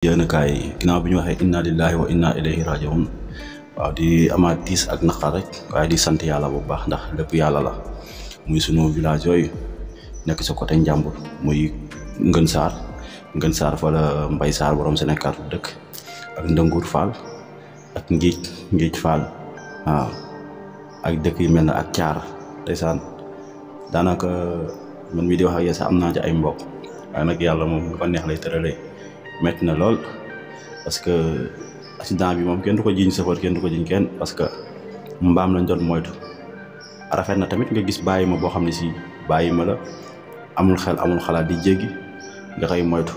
yéen kaay ginnaaw bi ñu waxee inna lillahi wa inna ilayhi rajiun waaw di amaat tiis ak naqar rek waaye di sant yàlla bu baax ndax lépp yàlla la muy sunu village yooyu nekk sa côté Njàmbur muy Ngën Saar fa la Mbay Saar borom Sénégal dëkk ak Ndëngur Fall ak Ngéej Fall waaw ak dëkk yu mel ne ak Caar ndeysaan daanaka man mii di wax ak yéen sax am naa ci ay mbokk waaye nag yàlla moom lu ko neex lay tëralee metti na lool parce que accident bi moom kenn du ko jiiñ chauffeur kenn du ko jiiñ kenn parce que mbaam lañ doon moytu rafet na tamit nga gis bàyyi ma boo xam ne si bàyyi ma la amul xel amul xalaat di jéggi nga koy moytu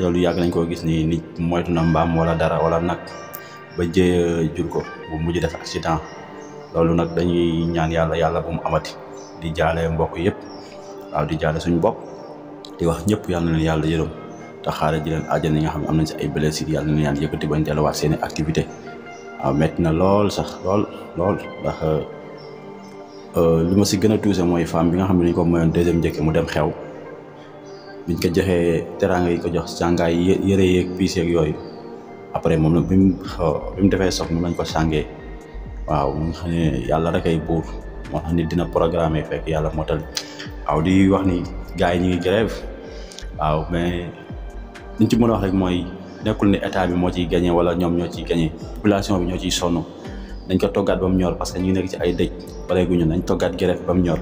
loolu yàgg nañ koo gis ni nit moytu na mbaam wala dara wala nag ba jëye jur ko bu mujj def accident loolu nag dañuy ñaan yàlla bu mu amati di jaale mbokk yëpp waaw di jaale suñu bopp di wax ñëpp yàlla na leen yàlla yërëm te xaare ji leen àjjana yi nga xam ne am nañ si ay blessures yàlla na leen yëkkati bañ delluwaat seeni activité waaw metti na lool sax lool ndax li ma si gën a tuuse mooy femme bi nga xam ne dañ ko mayoon deuxième njëkk mu dem xew biñ ko joxee teraanga yi ko jox sàngaay yëre yeeg piis yeeg yooyu après moom nag bi mu defee soog moom lañ ko sàngee waaw mu nga xam ne yàlla rek ay buur moo tax nit dina programme fekk yàlla moo tal waaw di wax ni gars yi ñu ngi grève waaw mais liñ ci mën a wax rek mooy nekkul ne état bi moo ciy gagné wala ñoom ñoo ciy gagné population bi ñoo ciy sonn dañ ko toggaat ba mu ñor parce que ñu nekk ci ay dëj pareeguñu nañ toggaat grève ba mu ñor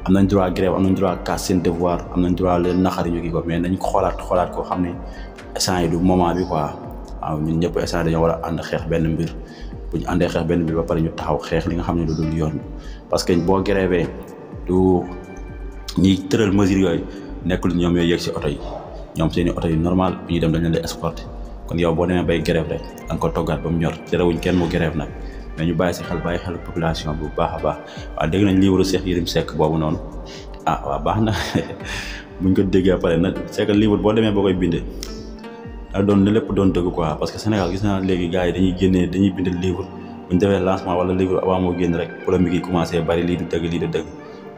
am nañ droit grève am nañ droit casse seen devoir am nañ droit leen naxari ñu kii ko mais nañ ko xoolaat ko xam ne instant yi du moment bi quoi waaw ñun ñëpp instant dañoo war a ànd xeex benn mbir bu ñu àndee xeex benn mbir ba pare ñu taxaw xeex li nga xam ne du dul yoon parce que boo grévé du ñiy tëral mesure yooyu nekkul ñoom yooyu yëg si oto yi ñoom seeni oto yi normal bu ñuy dem dañ leen di escorter kon yow boo demee bay grève rek da nga ko toggaat ba mu ñor terewuñ kenn mu grève nag mais ñu bàyyi xel population bu baax a baax waaw dégg nañ livre Cheikh Yérim Seck boobu noonu waaw baax na buñ ko déggee pare nag c'est que livre boo demee boo koy bindee da doon ne lépp doon dëgg quoi parce que Sénégal gis naa léegi gars yi dañuy bind livre buñ defee lancement wala livre avant moo génn rek polémique yi commencé bari lii du dëgg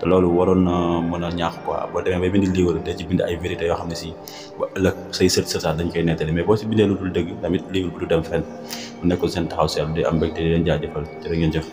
te loolu waroon na mën a ñaax quoi boo demee bay bind livre da ci bind ay vérité yoo xam ne si ba ëllëg say sët dañ koy nettali mais boo si bindee lu dul dëgg tamit livre bu du dem fenn mu nekkul seen taxaw seetlu di am mbégte di leen jaajëfal jërë ngeen jëf